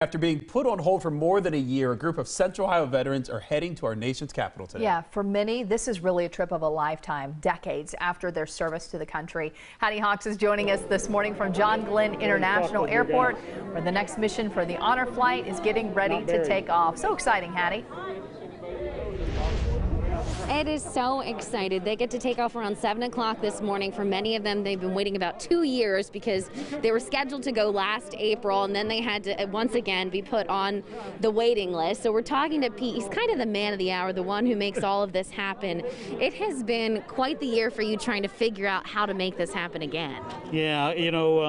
After being put on hold for more than a year, a group of Central Ohio veterans are heading to our nation's capital today. Yeah, for many, this is really a trip of a lifetime, decades after their service to the country. Hattie Hawks is joining us this morning from John Glenn International Airport, where the next mission for the honor flight is getting ready to take off. So exciting, Hattie. It is so excited. They get to take off around 7 o'clock this morning. For many of them, they've been waiting about 2 years because they were scheduled to go last April, and then they had to once again be put on the waiting list. So we're talking to Pete. He's kind of the man of the hour, the one who makes all of this happen. It has been quite the year for you trying to figure out how to make this happen again. Yeah, you know,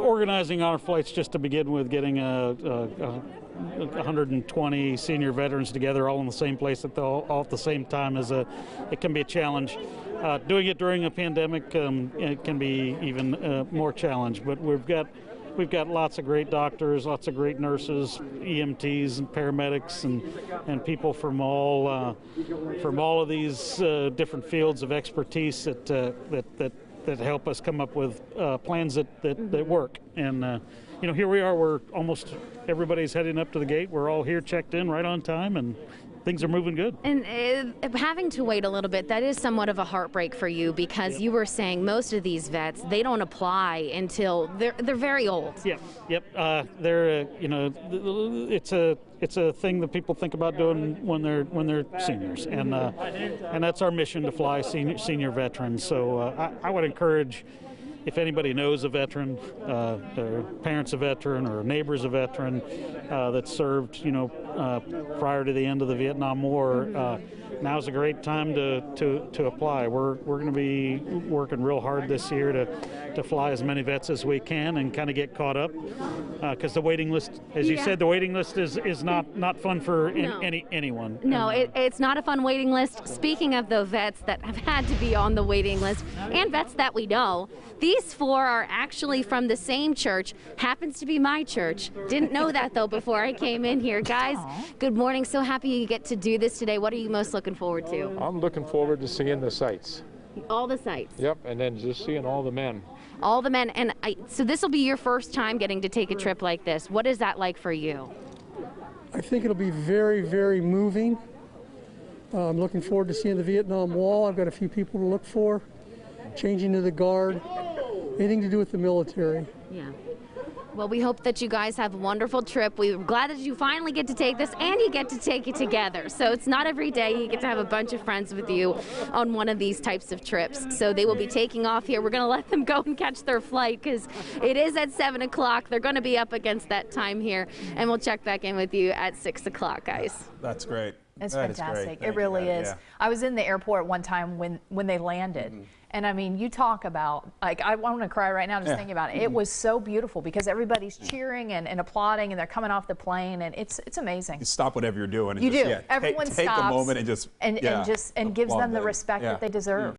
organizing honor flights just to begin with, getting 120 senior veterans together all in the same place all at the same time it can be a challenge. Doing it during a pandemic it can be even more challenge. But we've got lots of great doctors, lots of great nurses, EMTs and paramedics, and people from all of these different fields of expertise that help us come up with plans that work. And you know, here we are. We're almost everybody's heading up to the gate. We're all here, checked in, right on time, and things are moving good. And having to wait a little bit, that is somewhat of a heartbreak for you, because you were saying most of these vets, they don't apply until they're very old. Yep. They're you know, it's a thing that people think about doing when they're seniors, and that's our mission, to fly senior veterans. So I would encourage, if anybody knows a veteran, their parents a veteran, or neighbors a veteran that served, you know, prior to the end of the Vietnam War, now's a great time to apply. We're going to be working real hard this year to fly as many vets as we can and kind of get caught up, because the waiting list, as you said, the waiting list is not fun for anyone. No, it's not a fun waiting list. Speaking of the vets that have had to be on the waiting list, and vets that we know, these four are actually from the same church. Happens to be my church. Didn't know that though before I came in here. Guys, good morning. So happy you get to do this today. What are you most looking forward to? I'm looking forward to seeing the sights. All the sights? Yep, and then just seeing all the men. All the men. And so this will be your first time getting to take a trip like this. What is that like for you? I think it'll be very, very moving. I'm looking forward to seeing the Vietnam Wall. I've got a few people to look for. Changing to the Guard. Anything to do with the military. Yeah. Well, we hope that you guys have a wonderful trip. We're glad that you finally get to take this, and you get to take it together. So it's not every day you get to have a bunch of friends with you on one of these types of trips. So they will be taking off here. We're going to let them go and catch their flight, because it is at 7 o'clock. They're going to be up against that time here, and we'll check back in with you at 6 o'clock, guys. That's great. It's that fantastic. It really is. Yeah. I was in the airport one time when they landed. And I mean, you talk about, like, I want to cry right now just thinking about it. It was so beautiful because everybody's cheering and applauding, and they're coming off the plane, and it's amazing. You stop whatever you're doing. And you just, do. Yeah, Everyone take stops a moment and just and gives them the respect that they deserve.